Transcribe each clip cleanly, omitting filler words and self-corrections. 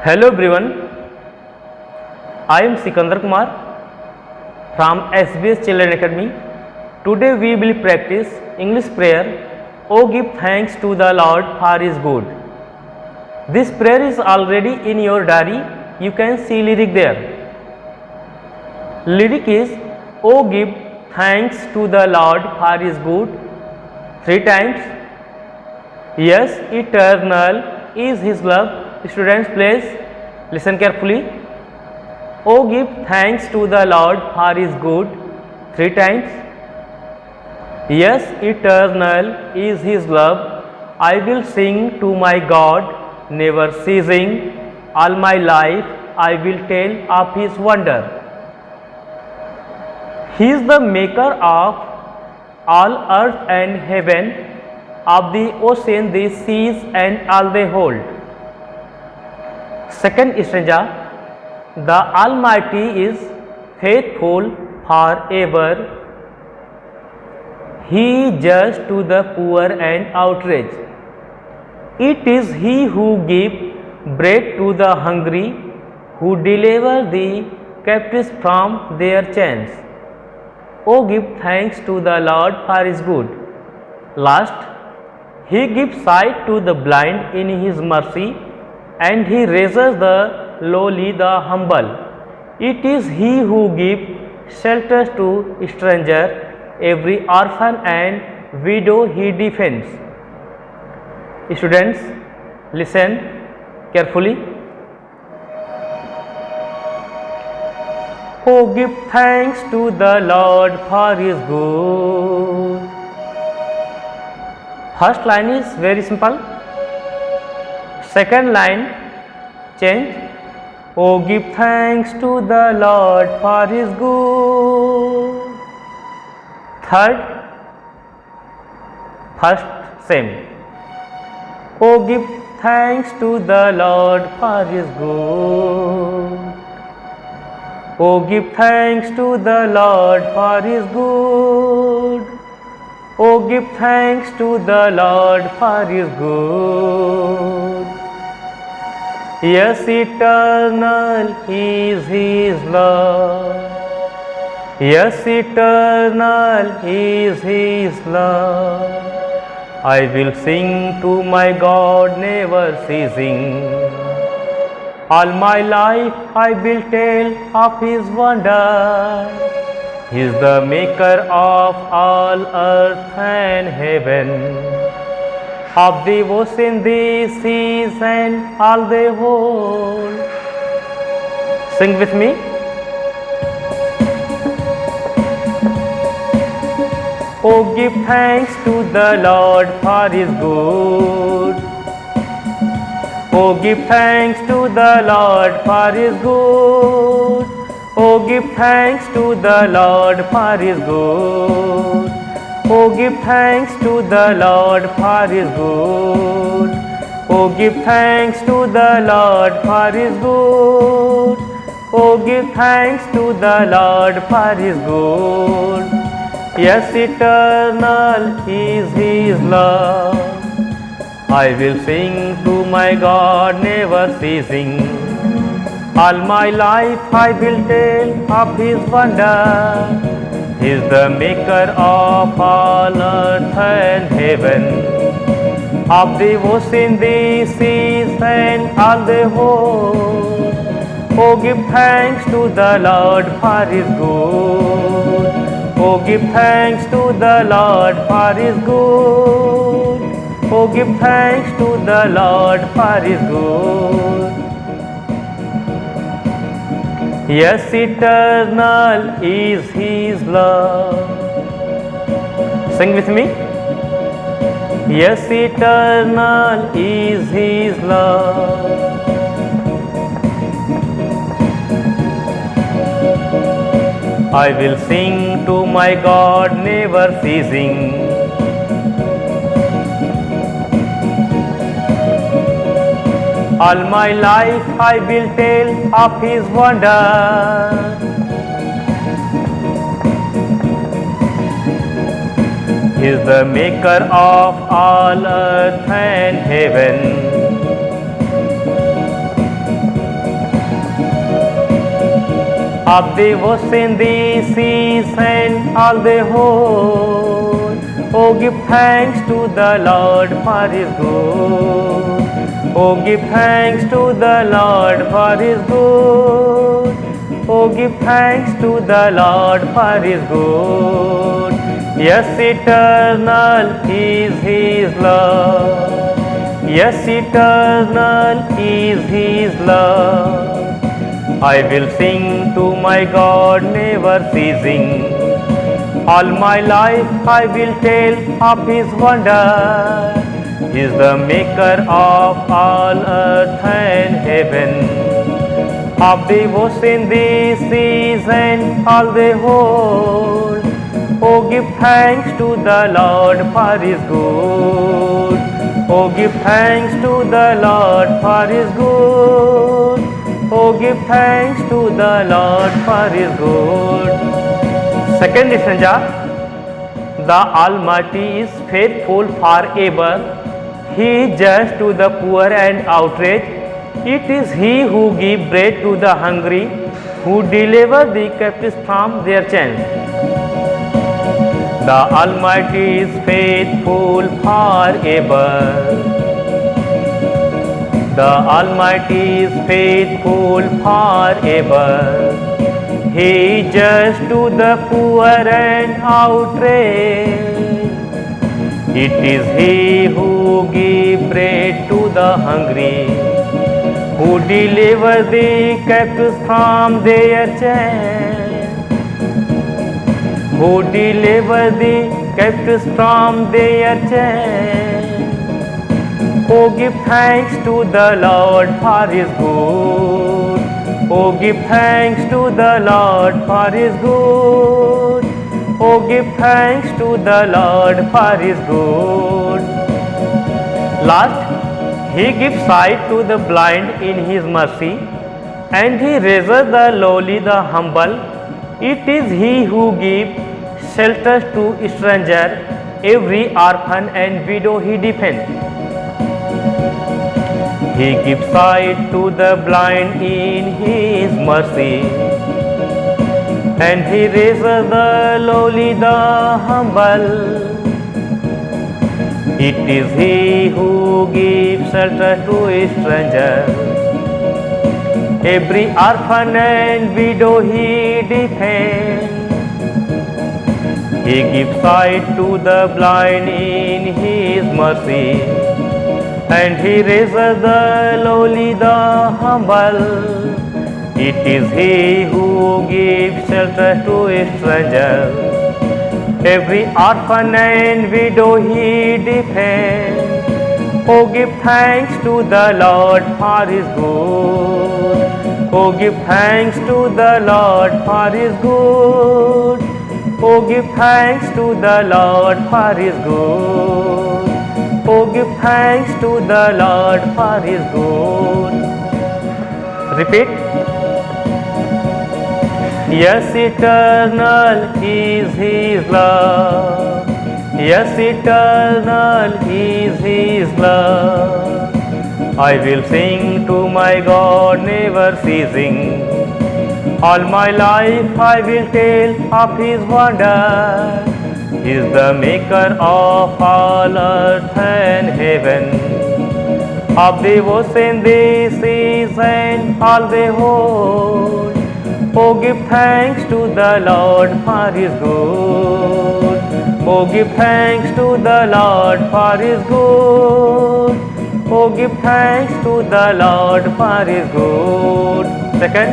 Hello everyone, I am Sikandar Kumar from SBS Children Academy. Today we will practice English prayer. Oh, give thanks to the Lord for His good. This prayer is already in your diary. You can see lyric there. Lyric is Oh, give thanks to the Lord for His good. 3 times. Yes, eternal is His love. Students, please listen carefully. Oh, give thanks to the Lord for His good. 3 times. Yes, eternal is His love. I will sing to my God, never ceasing. All my life I will tell of His wonder. He is the maker of all earth and heaven, of the ocean, the seas, and all they hold. Second stanza, the Almighty is faithful forever. He is just to the poor and outraged. It is He who gives bread to the hungry, who delivers the captives from their chains. Oh, give thanks to the Lord for His good. Last, He gives sight to the blind in His mercy, and He raises the lowly, the humble. It is He who gives shelter to stranger, every orphan and widow He defends. Students, listen carefully. Oh, give thanks to the Lord for His good. First line is very simple. Second line, change. Oh, give thanks to the Lord for His good. Third, first same. Oh, give thanks to the Lord for His good. Oh, give thanks to the Lord for His good. Oh, give thanks to the Lord for His good. Yes, eternal is His love. Yes, eternal is His love. I will sing to my God, never ceasing. All my life I will tell of His wonder. He is the maker of all earth and heaven, of the ocean, the seas, and all they hold. Sing with me. Oh, give thanks to the Lord for His good. Oh, give thanks to the Lord for His good. Oh, give thanks to the Lord for His good. Oh, give thanks to the Lord for His good. Oh, give thanks to the Lord for His good. Oh, give thanks to the Lord for His good. Yes, eternal is His love. I will sing to my God, never ceasing. All my life I will tell of His wonder. He is the maker of all earth and heaven, of the ocean, the seas, and all they hold. Oh, give thanks to the Lord for His good. Oh, give thanks to the Lord for His good. Oh, give thanks to the Lord for His good. Yes, eternal is His love. Sing with me. Yes, eternal is His love. I will sing to my God, never ceasing. All my life I will tell of His wonder. He is the maker of all earth and heaven, of the ocean, the seas, and all the whole. Oh, give thanks to the Lord for His good. Oh, give thanks to the Lord for His good. Oh, give thanks to the Lord for His good. Yes, eternal is His love. Yes, eternal is His love. I will sing to my God, never ceasing. All my life I will tell of His wonder. He is the maker of all earth and heaven, of the ocean, the seas, and all the whole. Oh, give thanks to the Lord for His good. Oh, give thanks to the Lord for His good. Oh, give thanks to the Lord for His good. Second stanza. The Almighty is faithful forever. He is just to the poor and outraged. It is He who gives bread to the hungry, who delivers the captives from their chains. The Almighty is faithful forever. The Almighty is faithful forever. He is just to the poor and outraged. It is He who gives bread to the hungry, who delivers the captives from their chains. Who delivers the captives from their chains. Oh, give thanks to the Lord for His good. Oh, give thanks to the Lord for His good. Oh, give thanks to the Lord for His good. Last, He gives sight to the blind in His mercy, and He raises the lowly, the humble. It is He who gives shelter to strangers, every orphan and widow He defends. He gives sight to the blind in His mercy, and He raises the lowly, the humble. It is He who gives shelter to strangers, every orphan and widow He defends. He gives sight to the blind in His mercy, and He raises the lowly, the humble. It is He who gives shelter to strangers, every orphan and widow He defends. Oh, give thanks to the Lord for His good. Oh, give thanks to the Lord for His good. Oh, give thanks to the Lord for His good. Oh, give thanks to the Lord for His good. Repeat. Yes, eternal is His love. Yes, eternal is His love. I will sing to my God, never ceasing. All my life I will tell of His wonder. He is the maker of all earth and heaven, of the ocean, the seas, and all the whole. Oh, give thanks to the Lord for His good. Oh, give thanks to the Lord for His good. Oh, give thanks to the Lord for His good. Second,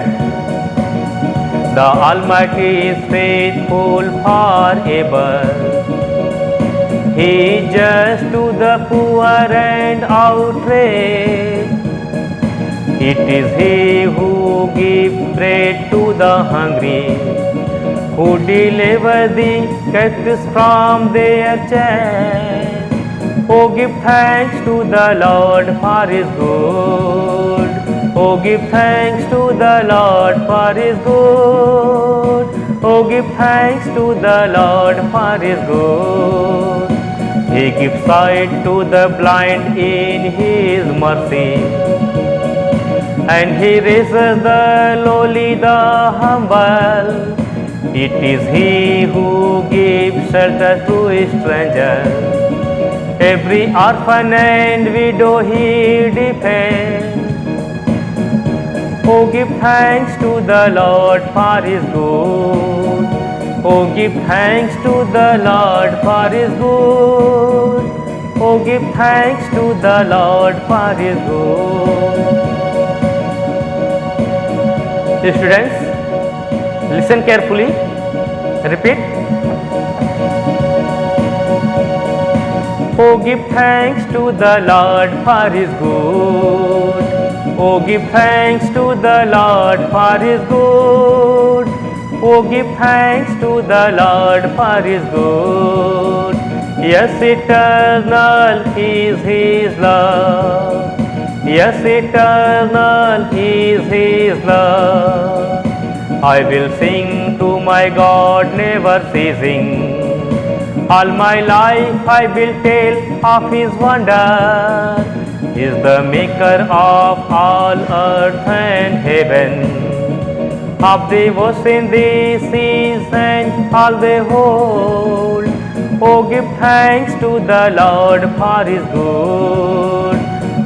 the Almighty is faithful forever. He is just to the poor and outraged. It is He who gives bread to the hungry, who delivers the captives from their chains. Oh, give thanks to the Lord for His good. Oh, give thanks to the Lord for His good. Oh, give thanks to the Lord for His good. He gives sight to the blind in His mercy, and He raises the lowly, the humble. It is He who gives shelter to a stranger. Every orphan and widow He defends. Oh, give thanks to the Lord for His good. Oh, give thanks to the Lord for His good. Oh, give thanks to the Lord for His good. Students, listen carefully. Repeat. Oh, give thanks to the Lord for His good. Oh, give thanks to the Lord for His good. Oh, give thanks to the Lord for His good. Yes, eternal is His love. Yes, eternal is His love. I will sing to my God, never ceasing. All my life I will tell of His wonder. He is the maker of all earth and heaven, of the ocean, the seas, and all they hold. Oh, give thanks to the Lord for His good.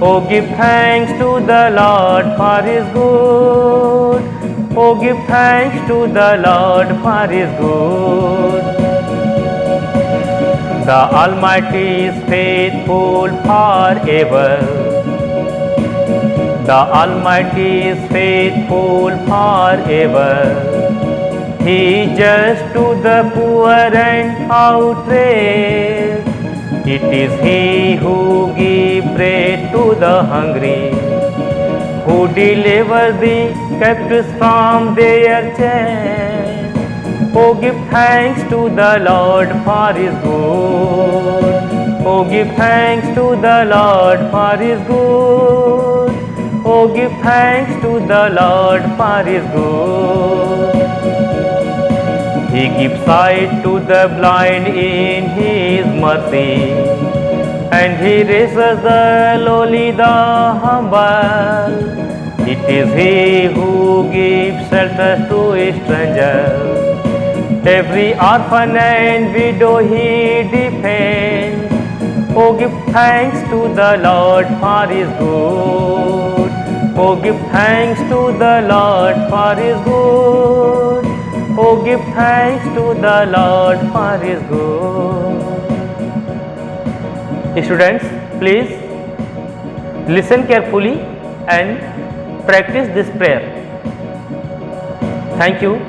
Oh, give thanks to the Lord for His good. Oh, give thanks to the Lord for His good. The Almighty is faithful forever. The Almighty is faithful forever. He is just to the poor and outraged. It is He who gives bread to the hungry, who delivers the captives from their chains. Oh, give thanks to the Lord for His good. Oh, give thanks to the Lord for His good. Oh, give thanks to the Lord for His good. He gives sight to the blind in His mercy, and He raises the lowly, the humble. It is He who gives shelter to a stranger. Every orphan and widow He defends. Oh, give thanks to the Lord for His good. Oh, give thanks to the Lord for His good. Oh, give thanks to the Lord for His good. Students, please listen carefully and practice this prayer. Thank you.